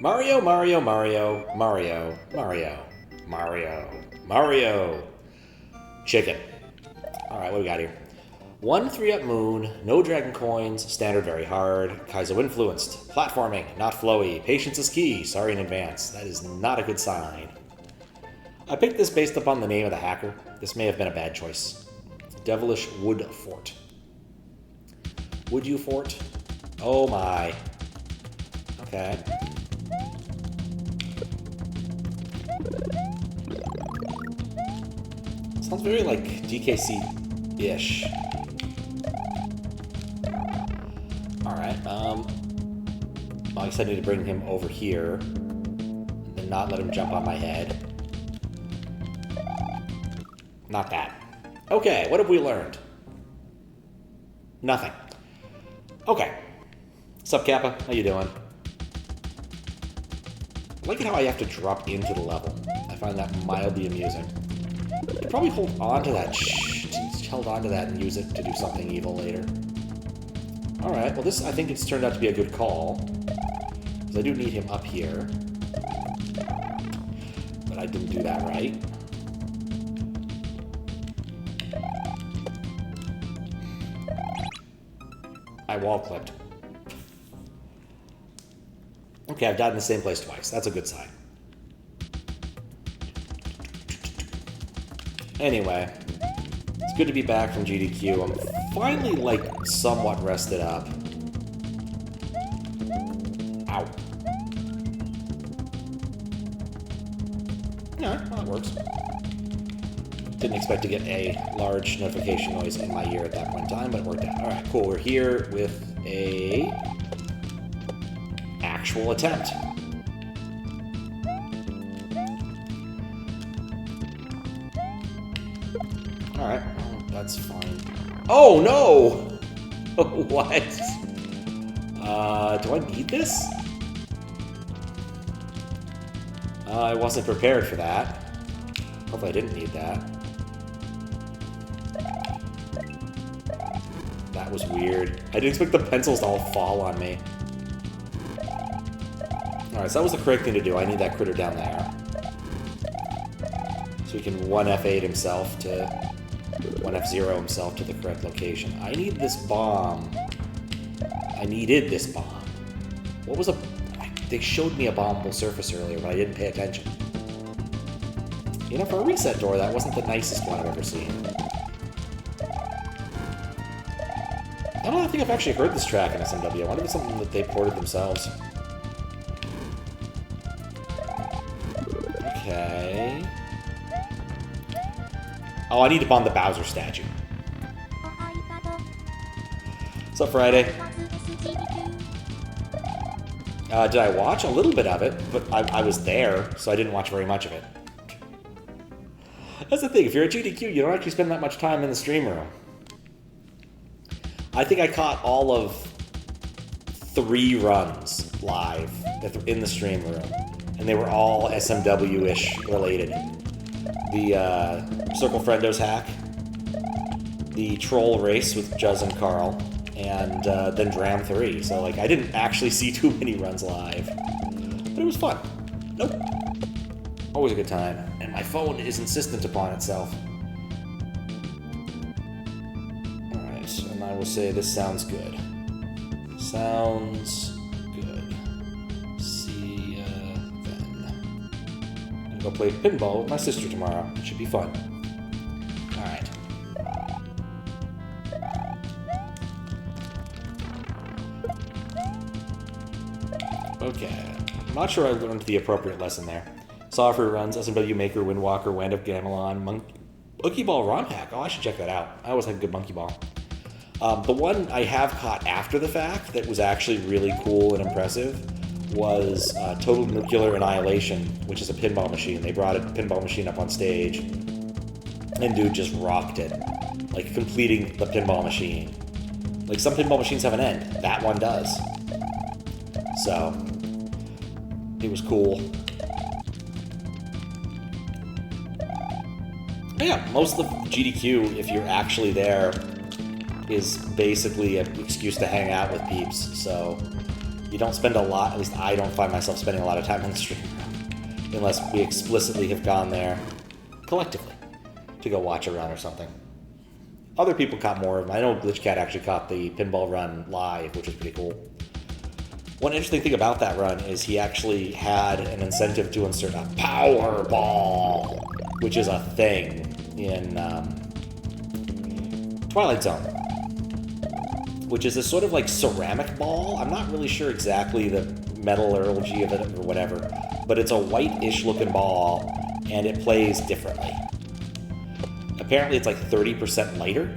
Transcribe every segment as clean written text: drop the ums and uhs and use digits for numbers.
Mario, Mario, Mario, Mario, Mario, Mario, Mario. Chicken. Alright, what do we got here? 1 3-up moon, no dragon coins, standard very hard, Kaizo influenced, platforming, not flowy, patience is key, sorry in advance. That is not a good sign. I picked this based upon the name of the hacker. This may have been a bad choice. Devilish Wood Fort. Would you fort? Oh my. Okay. Sounds very like DKC-ish. Alright, well, I guess I need to bring him over here and not let him jump on my head. Not that. Okay, what have we learned? Nothing. Okay. Sup, Kappa? How you doing? I like it how I have to drop into the level. I find that mildly amusing. I could probably hold on to that held on to that and use it to do something evil later. Alright, well this, I think it's turned out to be a good call. Because I do need him up here. But I didn't do that right. I wall clipped. Okay, I've died in the same place twice. That's a good sign. Anyway, it's good to be back from GDQ. I'm finally, like, somewhat rested up. Ow. Yeah, well, that works. Didn't expect to get a large notification noise in my ear at that point in time, but it worked out. Alright, cool. We're here with a actual attempt. Alright, well, that's fine. Oh, no! What? Do I need this? I wasn't prepared for that. Hopefully I didn't need that. That was weird. I didn't expect the pencils to all fall on me. Alright, so that was the correct thing to do. I need that critter down there. So he can 1F8 himself to... 1F0 himself to the correct location. I need this bomb. I needed this bomb. What was a... They showed me a bombable surface earlier, but I didn't pay attention. You know, for a reset door, that wasn't the nicest one I've ever seen. I don't think I've actually heard this track in SMW. I wonder if it's something that they ported themselves. Okay. Oh, I need to bomb the Bowser statue. What's up, Friday? Did I watch a little bit of it? But I was there, so I didn't watch very much of it. That's the thing, if you're at GDQ, you don't actually spend that much time in the stream room. I think I caught all of 3 runs live in the stream room, and they were all SMW-ish related. The Circle Friendos hack, the Troll Race with Juz and Carl, and then Dram 3. So, like, I didn't actually see too many runs live, but it was fun. Nope. Always a good time, and my phone is insistent upon itself. Alright, and I will say this sounds good. Sounds good. See ya then. I'm gonna go play pinball with my sister tomorrow. It should be fun. Alright. Okay. I'm not sure I learned the appropriate lesson there. Software runs, SMW Maker, Windwalker, Wind Up Gamelon, Monkey Ball ROM hack. Oh, I should check that out. I always had good Monkey Ball. The one I have caught after the fact that was actually really cool and impressive was Total Nuclear Annihilation, which is a pinball machine. They brought a pinball machine up on stage, and dude just rocked it. Like, completing the pinball machine. Like, some pinball machines have an end. That one does. So, it was cool. But yeah, most of the GDQ, if you're actually there, is basically an excuse to hang out with peeps. So, You don't spend a lot, at least I don't find myself spending a lot of time in the stream room, unless we explicitly have gone there collectively to go watch a run or something. Other people caught more of them. I know GlitchCat actually caught the pinball run live, which was pretty cool. One interesting thing about that run is he actually had an incentive to insert a power ball, which is a thing in Twilight Zone, which is this sort of like ceramic ball. I'm not really sure exactly the metallurgy of it or whatever, but it's a white-ish looking ball, and it plays differently. Apparently it's like 30% lighter.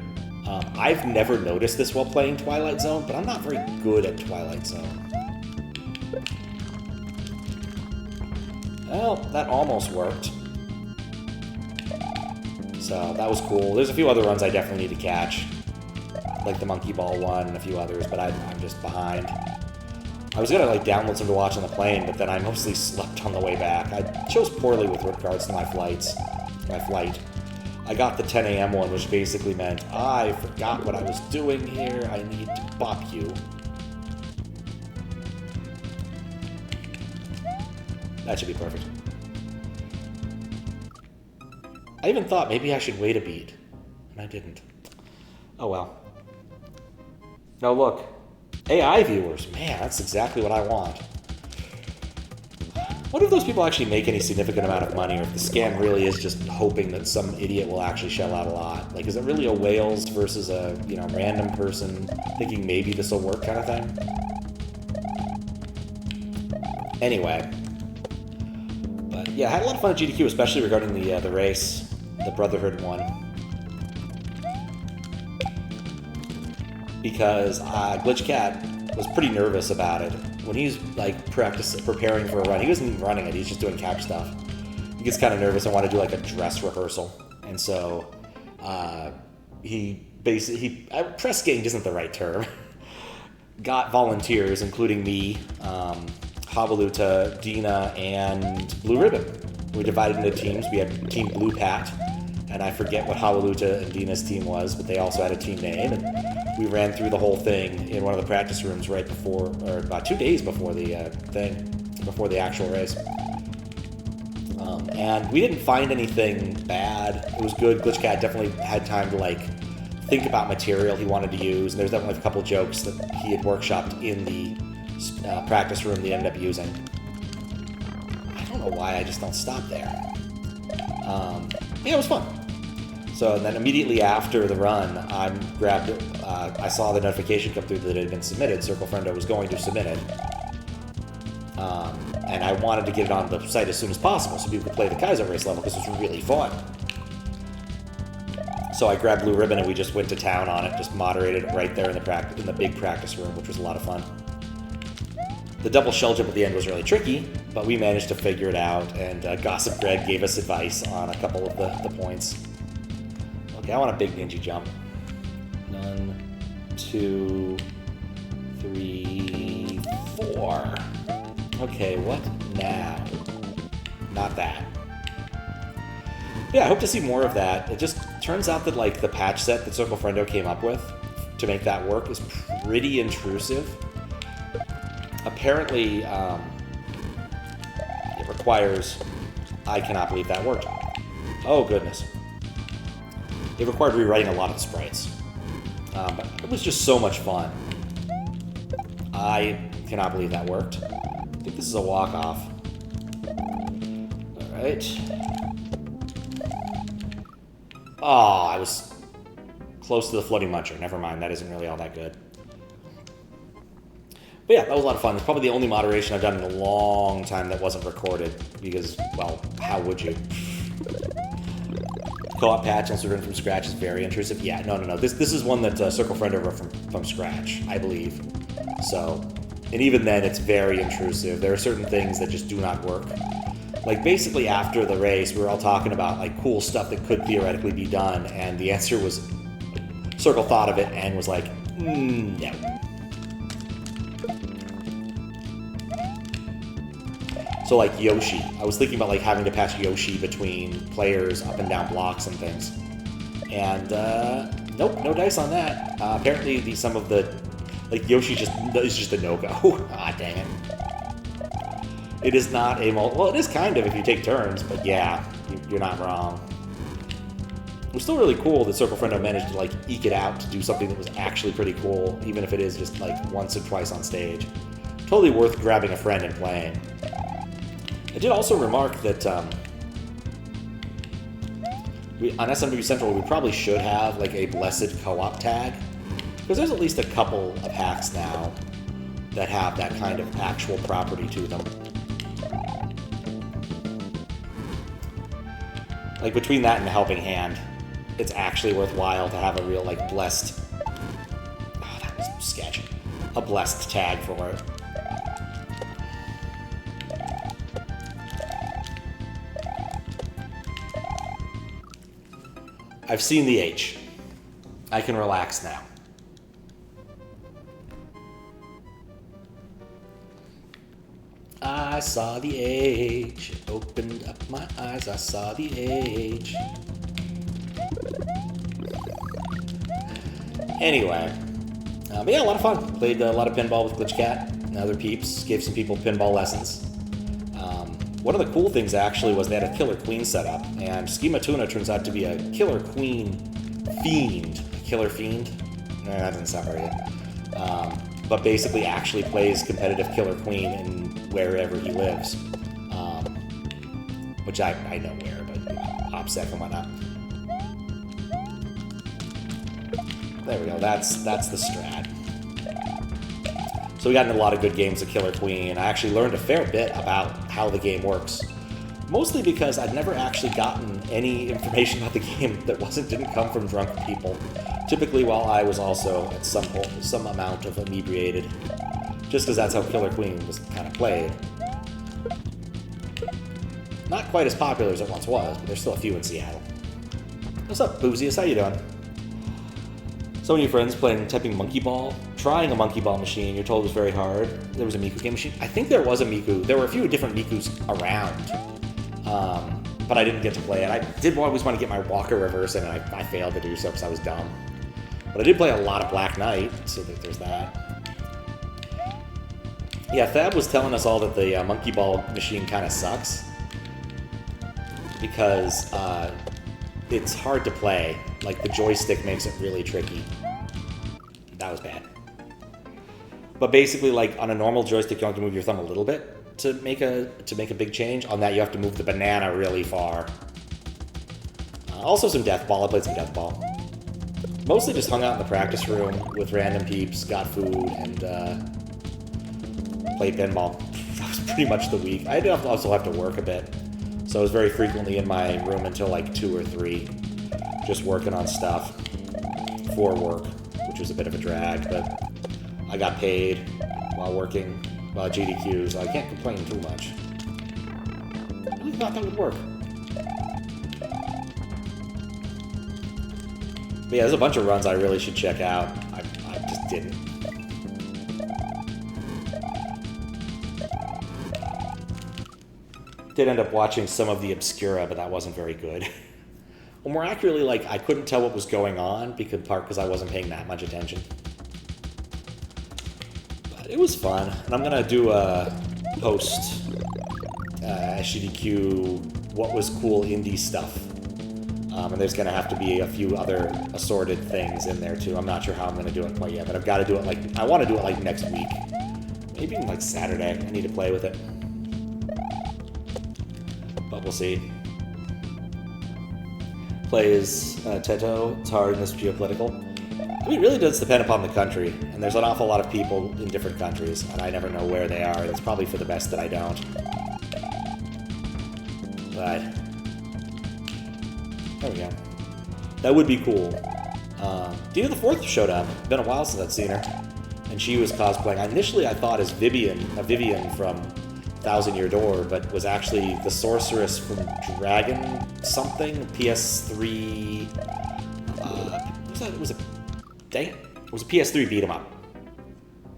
I've never noticed this while playing Twilight Zone, but I'm not very good at Twilight Zone. Well, that almost worked. So that was cool. There's a few other runs I definitely need to catch, like the Monkey Ball one and a few others, but I'm just behind. I was gonna like download some to watch on the plane, but then I mostly slept on the way back. I chose poorly with regards to my flight. I got the 10 a.m. one, which basically meant I forgot what I was doing here. I need to bop you. That should be perfect. I even thought maybe I should wait a beat, and I didn't. Oh well. Now look, AI viewers, man, that's exactly what I want. What if those people actually make any significant amount of money, or if the scam really is just hoping that some idiot will actually shell out a lot? Like, is it really a whales versus a, random person thinking maybe this will work kind of thing? Anyway. But yeah, I had a lot of fun at GDQ, especially regarding the race, the Brotherhood one. Because GlitchCat was pretty nervous about it. When he's like preparing for a run, he wasn't even running it, he's just doing couch stuff. He gets kind of nervous and wanted to do like a dress rehearsal. And so press ganged isn't the right term. Got volunteers, including me, Habaluta, Dina, and Blue Ribbon. We divided into teams. We had Team Blue Pat, and I forget what Habaluta and Dina's team was, but they also had a team name. And we ran through the whole thing in one of the practice rooms right before, or about 2 days before the before the actual race. And we didn't find anything bad. It was good. GlitchCat definitely had time to like think about material he wanted to use, and there's definitely a couple jokes that he had workshopped in the practice room that he ended up using. I don't know why I just don't stop there. Yeah, it was fun. So then immediately after the run, I saw the notification come through that it had been submitted. Circle Friendo was going to submit it. And I wanted to get it on the site as soon as possible so people could play the Kaizo race level because it was really fun. So I grabbed Blue Ribbon and we just went to town on it, just moderated it right there in the big practice room, which was a lot of fun. The double shell jump at the end was really tricky, but we managed to figure it out, and Gossip Greg gave us advice on a couple of the points. Okay, I want a big ninja jump. 1, 2, 3, 4. Okay, what now? Not that. Yeah, I hope to see more of that. It just turns out that like the patch set that Circle Friendo came up with to make that work is pretty intrusive. Apparently, it requires... I cannot believe that worked. Oh, goodness. It required rewriting a lot of the sprites. But it was just so much fun. I cannot believe that worked. I think this is a walk-off. Alright. Oh, I was close to the floating muncher. Never mind, that isn't really all that good. But yeah, that was a lot of fun. It's probably the only moderation I've done in a long time that wasn't recorded, because, well, how would you? Co-op patch also written from scratch is very intrusive. Yeah, no. This is one that Circle Friendo wrote from scratch, I believe. So, and even then, it's very intrusive. There are certain things that just do not work. Like, basically after the race, we were all talking about, like, cool stuff that could theoretically be done, and the answer was, Circle thought of it and was like, no. So like Yoshi, I was thinking about like having to patch Yoshi between players up and down blocks and things. And nope, no dice on that. Apparently some of the Like, Yoshi is just a no-go. Ah, dang it. It is not a well, it is kind of if you take turns, but yeah, you're not wrong. It was still really cool that Circle Friendo managed to, like, eke it out to do something that was actually pretty cool, even if it is just, like, once or twice on stage. Totally worth grabbing a friend and playing. I did also remark that, on SMW Central, we probably should have, like, a blessed co-op tag. Because there's at least a couple of hacks now that have that kind of actual property to them. Like, between that and the Helping Hand, it's actually worthwhile to have a real, like, blessed... Oh, that was sketch. A blessed tag for it. I've seen the H. I can relax now. I saw the H. Opened up my eyes. I saw the H. Anyway. But yeah, a lot of fun. Played a lot of pinball with Glitch Cat and other peeps. Gave some people pinball lessons. One of the cool things, actually, was they had a Killer Queen set up. And Schema Tuna turns out to be a Killer Queen fiend. A Killer Fiend? That doesn't sound very good. But basically actually plays competitive Killer Queen in wherever he lives. Which I know where, but OPSEC and whatnot. There we go, that's the strat. So we got into a lot of good games of Killer Queen. I actually learned a fair bit about how the game works. Mostly because I'd never actually gotten any information about the game that didn't come from drunk people. Typically while I was also at some amount of inebriated. Just because that's how Killer Queen was kind of played. Not quite as popular as it once was, but there's still a few in Seattle. What's up, Boozius? How you doing? Some of your friends typing Monkey Ball. Trying a Monkey Ball machine, you're told was very hard. There was a Miku game machine. I think there was a Miku. There were a few different Mikus around. But I didn't get to play it. I did always want to get my Walker reverse, and I failed to do so because I was dumb. But I did play a lot of Black Knight, so there's that. Yeah, Thab was telling us all that the Monkey Ball machine kind of sucks. Because it's hard to play. Like, the joystick makes it really tricky. That was bad. But basically, like, on a normal joystick, you have to move your thumb a little bit to make a big change. On that, you have to move the banana really far. Also some Death Ball. I played some Death Ball. Mostly just hung out in the practice room with random peeps, got food, and played pinball. That was pretty much the week. I did also have to work a bit. So I was very frequently in my room until like 2 or 3, just working on stuff for work, which was a bit of a drag, but I got paid while working, while GDQ, so I can't complain too much. I really thought that would work. But yeah, there's a bunch of runs I really should check out. I just didn't. Did end up watching some of the Obscura, but that wasn't very good. Well, more accurately, like, I couldn't tell what was going on, because I wasn't paying that much attention. But it was fun, and I'm gonna do a post SGDQ what was cool indie stuff. And there's gonna have to be a few other assorted things in there too. I'm not sure how I'm gonna do it quite yet, but I've got to do it I want to do it like next week, maybe even like Saturday. I need to play with it. But we'll see. Plays Teto. It's hard in this geopolitical. I mean, it really does depend upon the country, and there's an awful lot of people in different countries, and I never know where they are. It's probably for the best that I don't. But there we go. That would be cool. Dina the Fourth showed up. It's been a while since I've seen her, and she was cosplaying. Initially, I thought as Vivian from Thousand Year Door, but was actually the sorceress from Dragon something, PS3. What was that? It was a PS3 beat 'em up.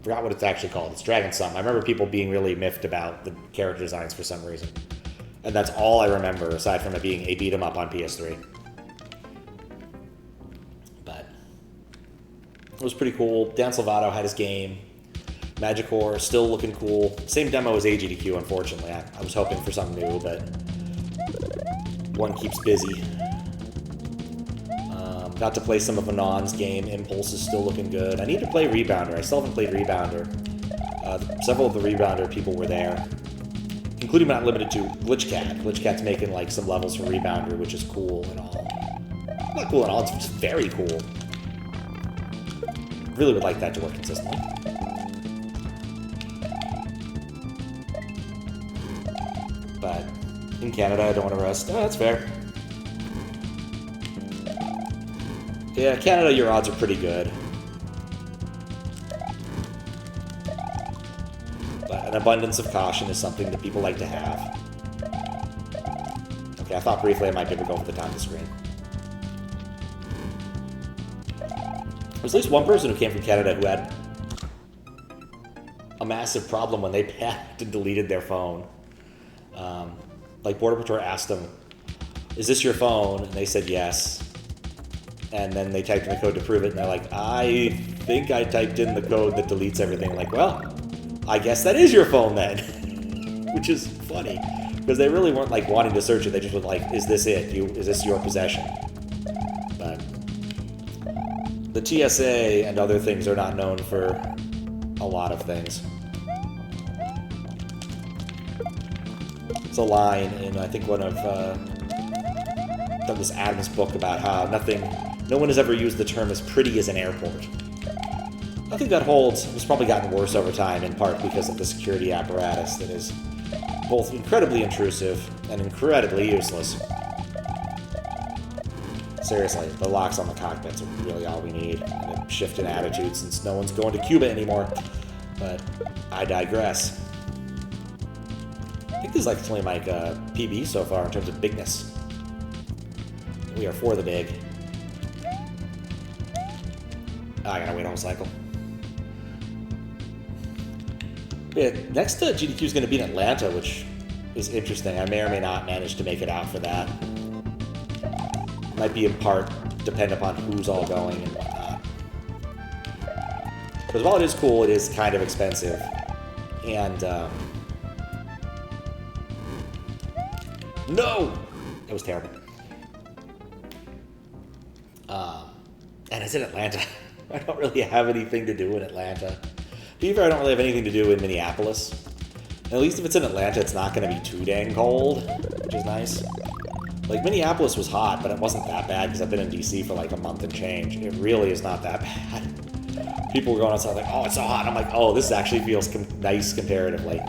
Forgot what it's actually called. It's Dragon something. I remember people being really miffed about the character designs for some reason, and that's all I remember aside from it being a beat 'em up on PS3. But It was pretty cool. Dan Salvato had his game. Magicore still looking cool. Same demo as AGDQ, unfortunately. I was hoping for something new, but one keeps busy. Got to play some of Anon's game. Impulse is still looking good. I need to play Rebounder. I still haven't played Rebounder. Several of the Rebounder people were there, including but not limited to GlitchCat. GlitchCat's making like some levels for Rebounder, which is cool and all. Not cool and all, it's just very cool. Really would like that to work consistently. But in Canada, I don't want to rest. Oh, that's fair. Yeah, Canada, your odds are pretty good. But an abundance of caution is something that people like to have. Okay, I thought briefly I might be able to go for the top of the screen. There's at least one person who came from Canada who had a massive problem when they packed and deleted their phone. Like, Border Patrol asked them, "Is this your phone?" And they said yes. And then they typed in the code to prove it, and they're like, "I think I typed in the code that deletes everything." Like, well, I guess that is your phone then. Which is funny, because they really weren't, like, wanting to search it. They just were like, "Is this it? Is this your possession?" But the TSA and other things are not known for a lot of things. It's a line in, I think, one of Douglas Adams' book about how no one has ever used the term as pretty as an airport. I think that holds. It's probably gotten worse over time, in part because of the security apparatus that is both incredibly intrusive and incredibly useless. Seriously, the locks on the cockpits are really all we need, and a shift in attitude since no one's going to Cuba anymore. But I digress. I think this is like only like PB so far in terms of bigness. We are for the big. I gotta wait a whole cycle. Yeah, next GDQ is going to be in Atlanta, which is interesting. I may or may not manage to make it out for that. Might be in part dependent upon who's all going and whatnot. Because while it is cool, it is kind of expensive. And, no! It was terrible. And it's in Atlanta. I don't really have anything to do in Atlanta. Beaver, I don't really have anything to do in Minneapolis. And at least if it's in Atlanta, it's not going to be too dang cold, which is nice. Like, Minneapolis was hot, but it wasn't that bad because I've been in DC for like a month and change. It really is not that bad. People were going outside like, "Oh, it's so hot." I'm like, "Oh, this actually feels nice comparatively."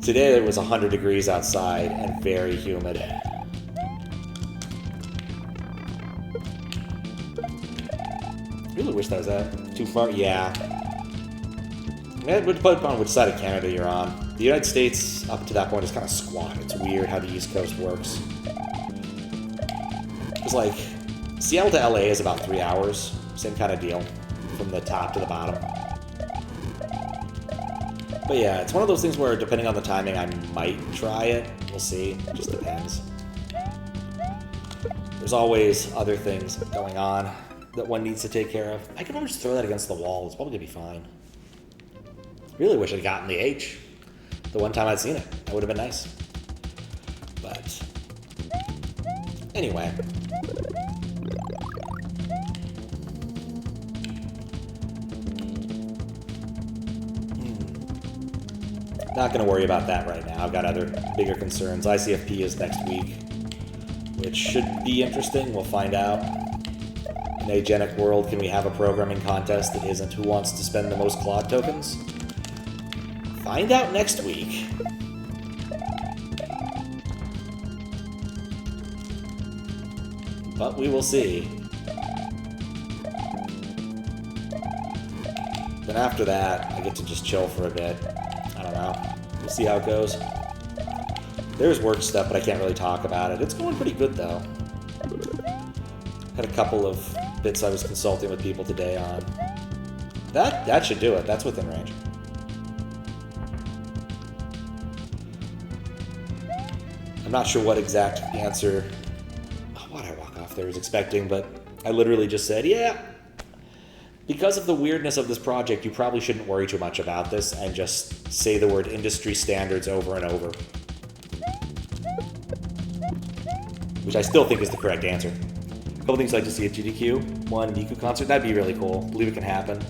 Today it was 100 degrees outside and very humid. Really wish that was that too far. Yeah. It would depend on which side of Canada you're on. The United States, up to that point, is kind of squat. It's weird how the East Coast works. It's like, Seattle to LA is about 3 hours. Same kind of deal, from the top to the bottom. But yeah, it's one of those things where, depending on the timing, I might try it. We'll see. It just depends. There's always other things going on that one needs to take care of. I can always just throw that against the wall. It's probably going to be fine. Really wish I'd gotten the H the one time I'd seen it. That would have been nice. But anyway. Not going to worry about that right now. I've got other bigger concerns. ICFP is next week, which should be interesting. We'll find out. In a Genic world, can we have a programming contest that isn't who wants to spend the most Claude tokens? Find out next week. But we will see. Then after that, I get to just chill for a bit. I don't know. We'll see how it goes. There's work stuff, but I can't really talk about it. It's going pretty good, though. Had a couple of bits I was consulting with people today on. That should do it. That's within range. I'm not sure what exact answer... why'd I walk off there was expecting, but I literally just said, yeah, Because of the weirdness of this project, you probably shouldn't worry too much about this and just say the word industry standards over and over. Which I still think is the correct answer. A couple things I'd like to see at GDQ. One, Miku concert. That'd be really cool. Believe it can happen.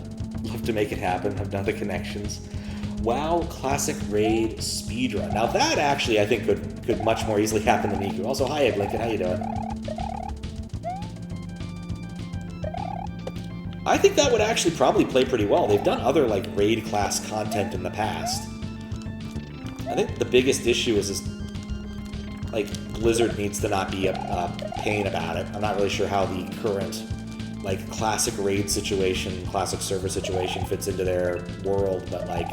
Love to make it happen. Have done the connections. WoW Classic Raid Speedrun. Now that actually I think could much more easily happen than Miku. Also, hi Ed Lincoln, how you doing? I think that would actually probably play pretty well. They've done other like raid class content in the past. I think the biggest issue is like Blizzard needs to not be a pain about it. I'm not really sure how the current like classic raid situation, classic server situation fits into their world, but like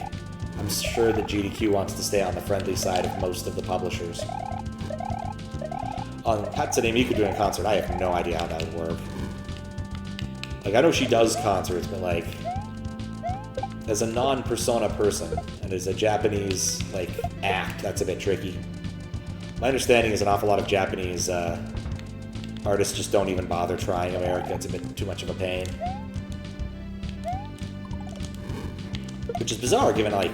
I'm sure that GDQ wants to stay on the friendly side of most of the publishers. On Hatsune Miku doing a concert, I have no idea how that would work. Like, I know she does concerts, but, like, as a non-persona person, and as a Japanese, like, act, that's a bit tricky. My understanding is an awful lot of Japanese artists just don't even bother trying America. It's a bit too much of a pain. Which is bizarre, given, like,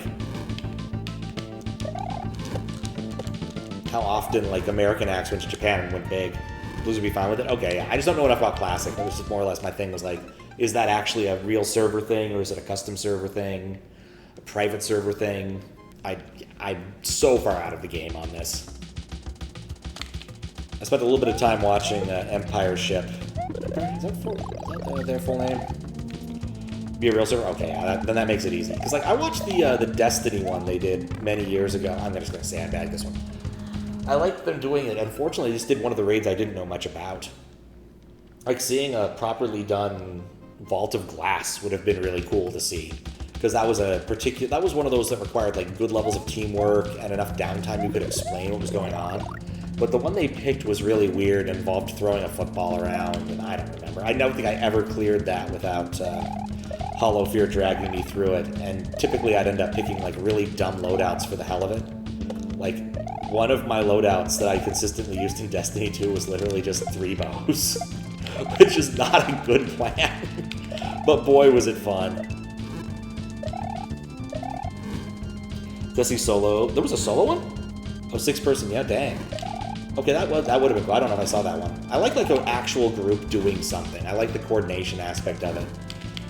how often, like, American acts went to Japan and went big. Blizzard would be fine with it? Okay, yeah. I just don't know enough about Classic. That was just more or less my thing was like, is that actually a real server thing, or is it a custom server thing? A private server thing? I'm so far out of the game on this. I spent a little bit of time watching Empire Ship. Is that their full name? Be a real server? Okay, yeah, then that makes it easy. Because like I watched the Destiny one they did many years ago. I'm just going to sandbag this one. I liked them doing it. Unfortunately, I just did one of the raids I didn't know much about. Like, seeing a properly done Vault of Glass would have been really cool to see. Because that was that was one of those that required, like, good levels of teamwork and enough downtime you could explain what was going on. But the one they picked was really weird, involved throwing a football around, and I don't remember. I don't think I ever cleared that without Hollow Fear dragging me through it. And typically I'd end up picking, like, really dumb loadouts for the hell of it. Like, one of my loadouts that I consistently used in Destiny 2 was literally just 3 bows, which is not a good plan, but boy was it fun. Destiny solo, there was a solo one? Oh, 6-person, yeah, dang. Okay, that would have been cool. I don't know if I saw that one. I like an actual group doing something. I like the coordination aspect of it.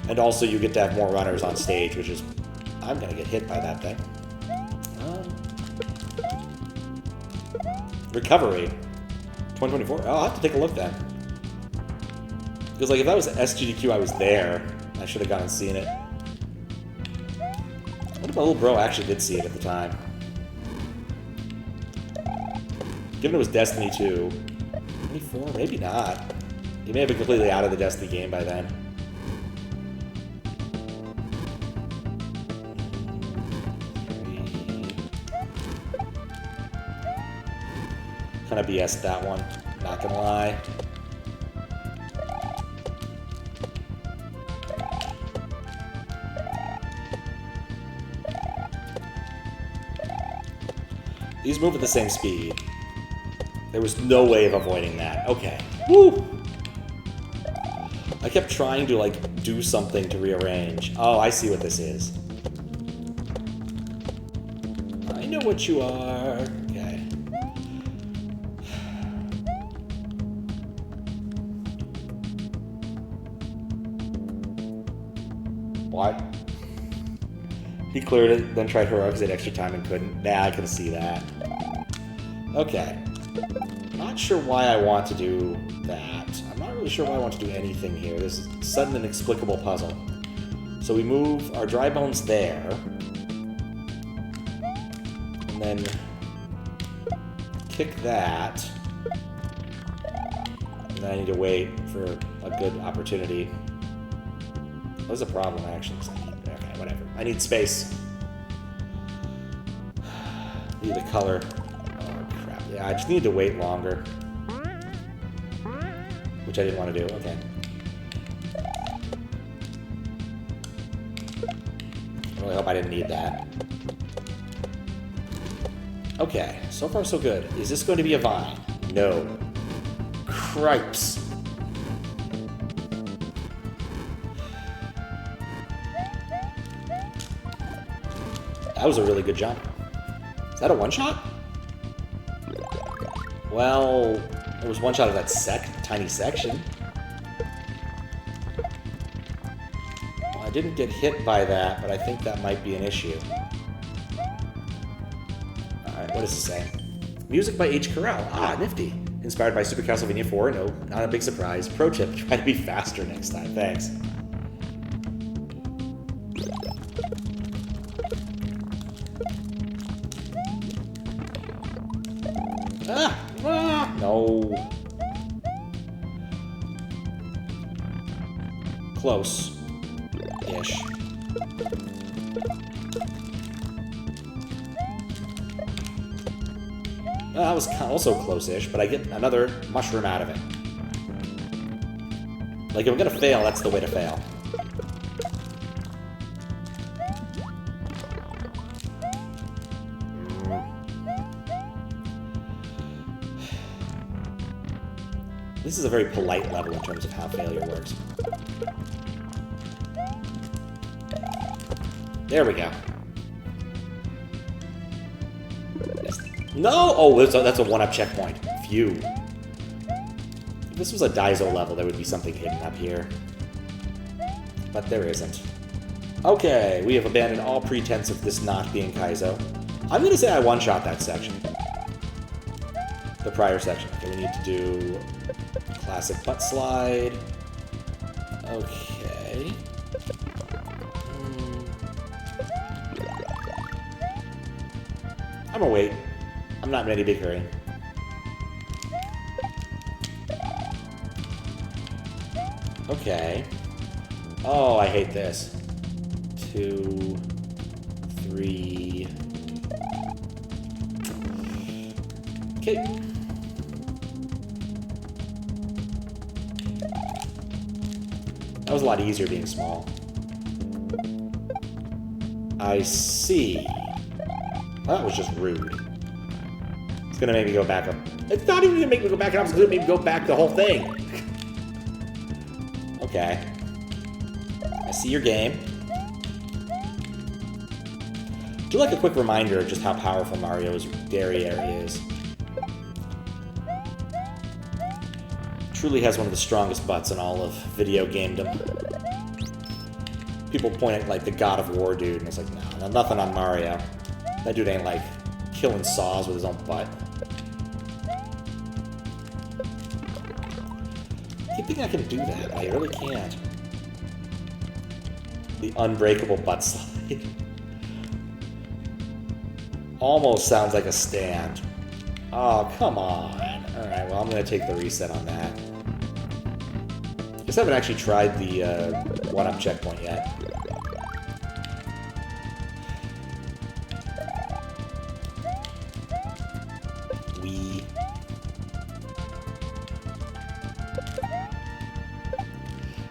And also you get to have more runners on stage, which is, I'm gonna get hit by that thing. Recovery. 2024? Oh, I'll have to take a look then. Because, like, if that was SGDQ, I was there. I should have gone and seen it. What if my little bro actually did see it at the time? Given it was Destiny 2. 24? Maybe not. He may have been completely out of the Destiny game by then. Kind of BS that one, not gonna lie. These move at the same speed. There was no way of avoiding that. Okay. Woo! I kept trying to, like, do something to rearrange. Oh, I see what this is. I know what you are. Okay. What? He cleared it, then tried heroics at extra time and couldn't. Nah, I can see that. Okay. Not sure why I want to do that. I'm not really sure why I want to do anything here. This is a sudden and inexplicable puzzle. So we move our dry bones there. And then kick that. And then I need to wait for a good opportunity. That was a problem, actually. Okay, whatever. I need space. Need the color. Oh, crap. Yeah, I just need to wait longer. Which I didn't want to do. Okay. I really hope I didn't need that. Okay, so far so good. Is this going to be a vine? No. Cripes. that was a really good jump. Is that a one-shot? Well, there was one shot of that tiny section. Well, I didn't get hit by that, but I think that might be an issue. Alright, what does it say? Music by H. Corral. Ah, nifty. Inspired by Super Castlevania 4. No, not a big surprise. Pro tip, try to be faster next time. Thanks. No. Close-ish. Well, that was also close-ish, but I get another mushroom out of it. Like, if I'm gonna fail, that's the way to fail. This is a very polite level in terms of how failure works. There we go. No! Oh, that's a one-up checkpoint. Phew. If this was a Daizo level, there would be something hidden up here. But there isn't. Okay, we have abandoned all pretense of this not being Kaizo. I'm gonna say I one-shot that section. The prior section. Okay, we need to do classic butt slide. Okay. I'm gonna wait. I'm not in any big hurry. Okay. Oh, I hate this. 2, 3. Okay. That was a lot easier being small. I see. Well, that was just rude. It's gonna make me go back up. It's not even gonna make me go back up, it's gonna make me go back the whole thing. Okay. I see your game. Do like a quick reminder of just how powerful Mario's dairy area is. Truly has one of the strongest butts in all of video gamedom. People point at like the God of War dude, and it's like, no, nothing on Mario. That dude ain't like killing saws with his own butt. I keep thinking I can do that, but I really can't. The unbreakable butt slide. Almost sounds like a stand. Oh, come on. Alright, well, I'm going to take the reset on that. I guess I haven't actually tried the one-up checkpoint yet.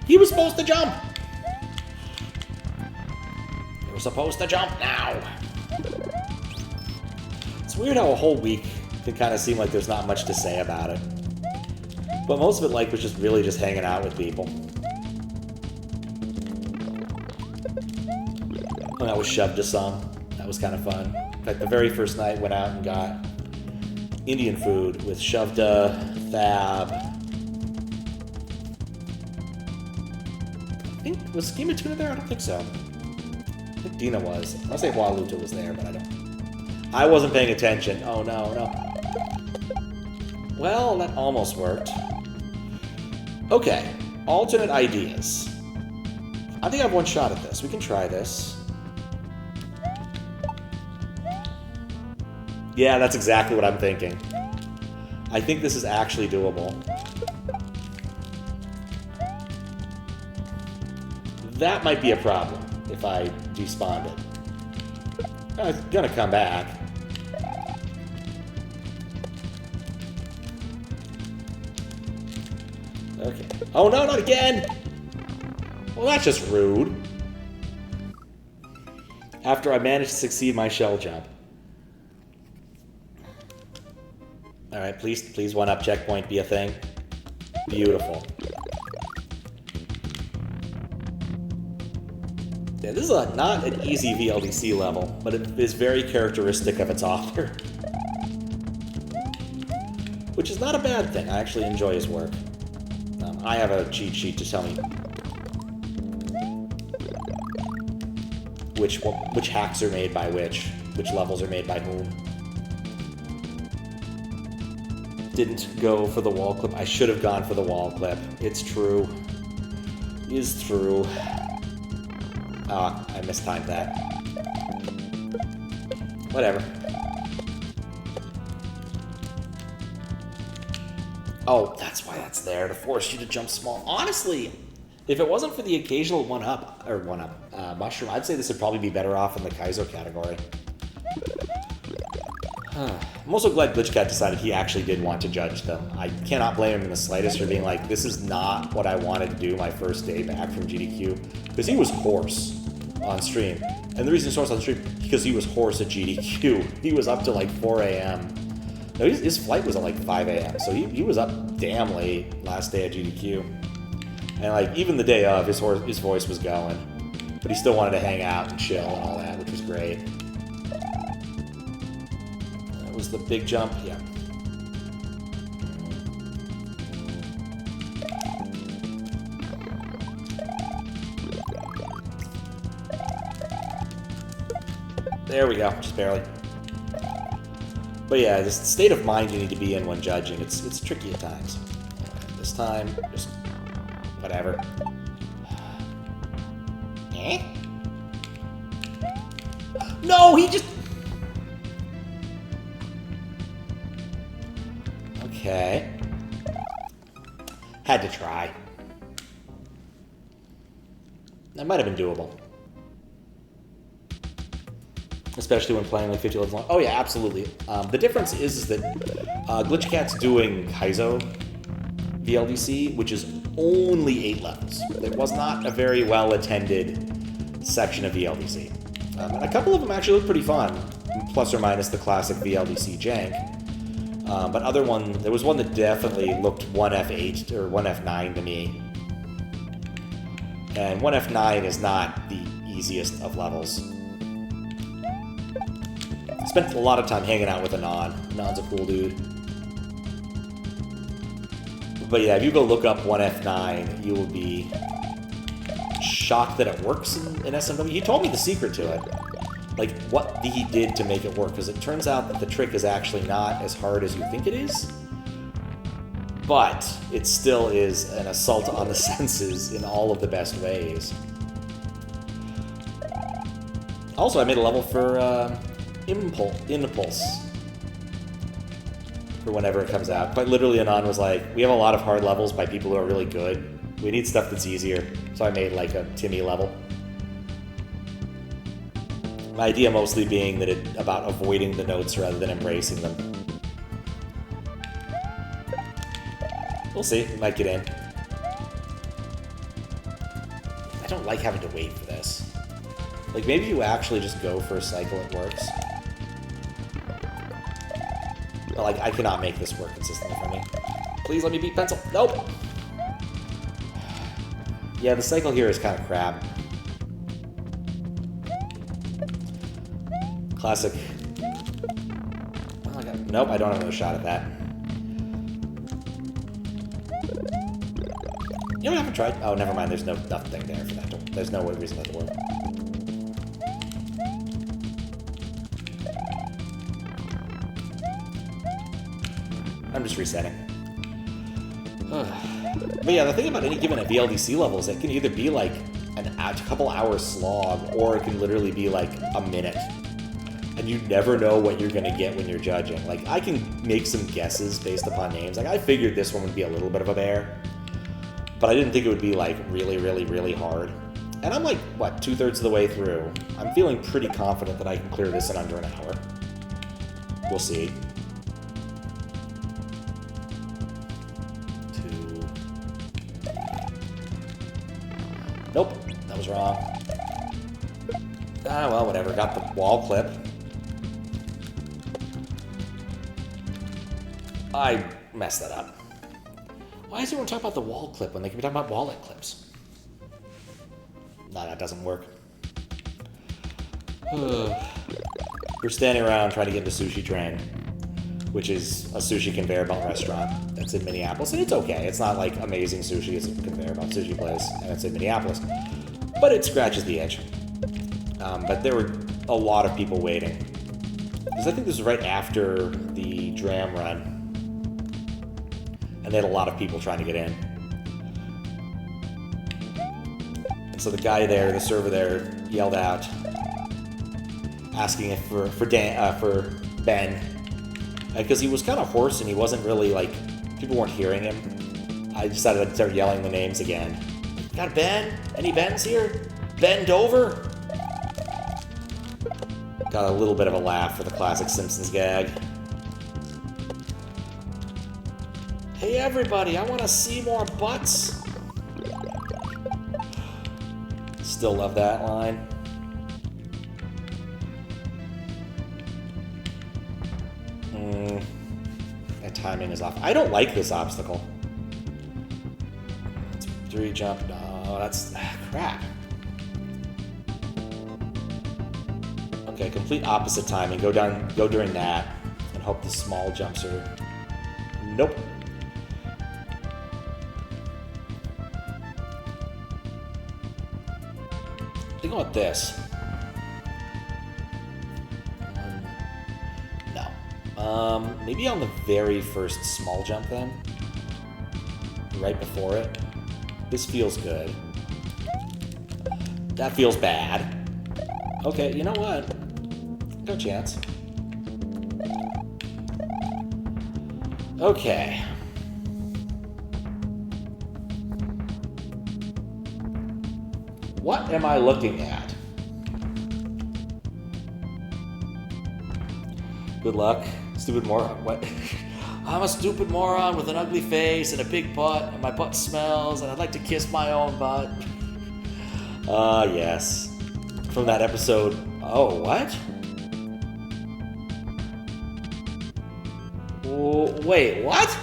He was supposed to jump! You were supposed to jump now! It's weird how a whole week can kind of seem like there's not much to say about it. But most of it, like, was just really just hanging out with people. And I was shoved to some. That was kind of fun. In fact, the very first night, went out and got Indian food with Shovda, Thab. I think, was Schema Tuna there? I don't think so. I think Dina was. I'll say Waluta was there, but I don't. I wasn't paying attention. Oh, no, no. Well, that almost worked. Okay. Alternate ideas. I think I have one shot at this. We can try this. Yeah, that's exactly what I'm thinking. I think this is actually doable. That might be a problem if I despawned it. It's gonna come back. Okay. Oh no, not again! Well, that's just rude. After I managed to succeed my shell jump. Alright, please one-up checkpoint be a thing. Beautiful. Yeah, this is not an easy VLDC level, but it is very characteristic of its author. Which is not a bad thing. I actually enjoy his work. I have a cheat sheet to tell me which hacks are made by which levels are made by whom. Didn't go for the wall clip. I should have gone for the wall clip. It's true. Is true. Ah, I mistimed that. Whatever. Oh, that's why that's there, to force you to jump small. Honestly, if it wasn't for the occasional one-up mushroom, I'd say this would probably be better off in the Kaizo category. I'm also glad GlitchCat decided he actually did want to judge them. I cannot blame him in the slightest for being like, this is not what I wanted to do my first day back from GDQ. Because he was hoarse on stream. And the reason he was hoarse on stream, because he was hoarse at GDQ. He was up to like 4 a.m. No, his flight was at like 5 a.m. So he was up damn late last day at GDQ. And like, even the day of, his voice was going. But he still wanted to hang out and chill and all that, which was great. That was the big jump, yeah. There we go, just barely. But yeah, this state of mind you need to be in when judging, it's tricky at times. This time, just whatever. Eh? No, he just... Okay. Had to try. That might have been doable. Especially when playing like 50 levels long. Oh yeah, absolutely. The difference is that GlitchCat's doing Kaizo VLDC, which is only 8 levels. It was not a very well-attended section of VLDC. And a couple of them actually look pretty fun, plus or minus the classic VLDC jank. But there was one that definitely looked 1F8 or 1F9 to me. And 1F9 is not the easiest of levels. Spent a lot of time hanging out with Anon. Anon's a cool dude. But yeah, if you go look up 1F9, you will be shocked that it works in SMW. He told me the secret to it. Like, what he did to make it work. Because it turns out that the trick is actually not as hard as you think it is. But it still is an assault on the senses in all of the best ways. Also, I made a level for... Impulse for whenever it comes out. Quite literally, Anon was like, we have a lot of hard levels by people who are really good. We need stuff that's easier. So I made like a Timmy level. My idea mostly being that about avoiding the notes rather than embracing them. We'll see. We might get in. I don't like having to wait for this. Like, maybe you actually just go for a cycle, it works. But, like, I cannot make this work consistently for me. Please let me beat Pencil. Nope! Yeah, the cycle here is kind of crap. Classic. Oh, nope, I don't have another shot at that. You know, I haven't tried. Oh, never mind. There's nothing there for that. There's no reason that to work. I'm just resetting. But yeah, the thing about any given VLDC level is it can either be like a couple hours slog, or it can literally be like a minute. And you never know what you're going to get when you're judging. Like, I can make some guesses based upon names. Like, I figured this one would be a little bit of a bear. But I didn't think it would be, like, really, really, really hard. And I'm like, what, 2/3 of the way through. I'm feeling pretty confident that I can clear this in under an hour. We'll see. Nope, that was wrong. Ah, well, whatever. Got the wall clip. I messed that up. Why is everyone talking about the wall clip when they can be talking about wallet clips? No, that doesn't work. We're standing around trying to get into Sushi Train, which is a sushi conveyor belt restaurant that's in Minneapolis, and it's okay. It's not like amazing sushi. It's a conveyor belt sushi place, and it's in Minneapolis. But it scratches the itch. But there were a lot of people waiting. Because I think this was right after the Dram run. And they had a lot of people trying to get in. And so the guy there, the server there, yelled out, asking if for Ben. Because he was kind of hoarse and he wasn't really, like, people weren't hearing him. I decided I'd start yelling the names again. Got Ben? Any Bens here? Ben Dover? Got a little bit of a laugh for the classic Simpsons gag. Hey everybody, I want to see more butts. Still love that line. That timing is off. I don't like this obstacle. 3 jump. No, that's crap. Okay, complete opposite timing. Go during that, and hope the small jumps are. Nope. Think about this. No. Maybe on the very first small jump then. Right before it. This feels good. That feels bad. Okay, you know what? No chance. Okay. What am I looking at? Good luck. Stupid moron. What? I'm a stupid moron with an ugly face and a big butt, and my butt smells, and I'd like to kiss my own butt. Ah, yes. From that episode. Oh, what? Wait, what?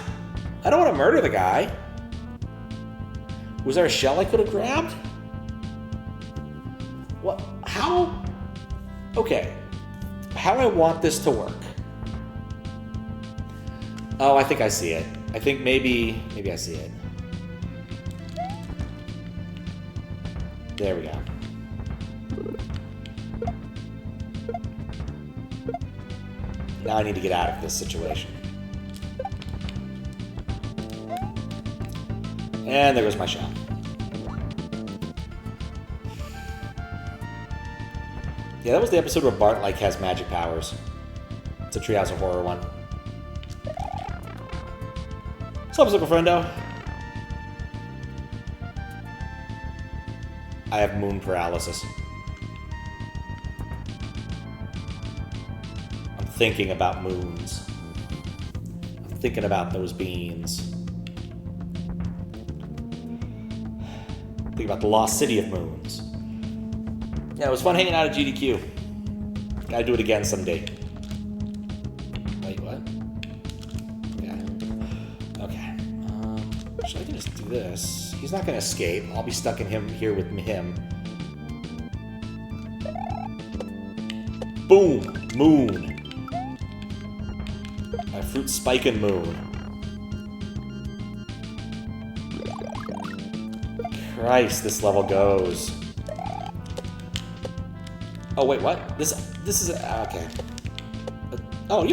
I don't want to murder the guy. Was there a shell I could have grabbed? What? How? Okay. How I want this to work. Oh, I think I see it. I think maybe I see it. There we go. Now I need to get out of this situation. And there goes my shot. Yeah, that was the episode where Bart, like, has magic powers. It's a Treehouse of Horror one. What's up, Super Friendo? I have moon paralysis. I'm thinking about moons. I'm thinking about those beans. Think about the lost city of moons. Yeah, it was fun hanging out at GDQ. Gotta do it again someday. Wait, what? Yeah. Okay. Actually, I can just do this. He's not gonna escape. I'll be stuck in here with him. Boom! Moon. My fruit spiking moon. Christ, this level goes. Oh wait, what? This is okay. Oh,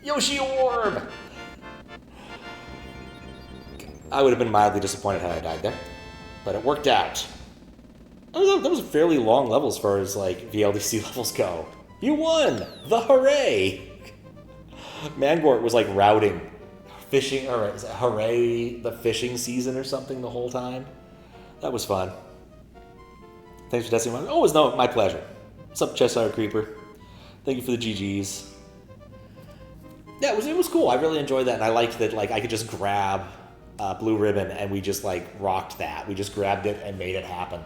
Yoshi Orb. I would have been mildly disappointed had I died there, but it worked out. That was a fairly long level as far as like VLDC levels go. You won! The hooray! Mangort was like routing fishing, or is it hooray the fishing season or something the whole time. That was fun. Thanks for testing. Oh, no, my pleasure. What's up, Cheshire Creeper? Thank you for the GGs. Yeah, it was cool. I really enjoyed that, and I liked that. Like, I could just grab Blue Ribbon, and we just like rocked that. We just grabbed it and made it happen.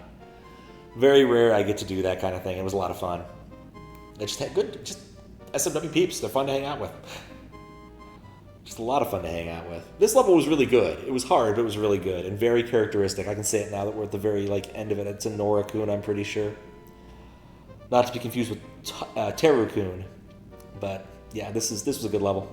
Very rare I get to do that kind of thing. It was a lot of fun. I just had good, just SMW peeps. They're fun to hang out with. Just a lot of fun to hang out with. This level was really good. It was hard, but it was really good and very characteristic. I can say it now that we're at the very like end of it. It's Anorakun, I'm pretty sure. Not to be confused with Terukun. But yeah, this was a good level.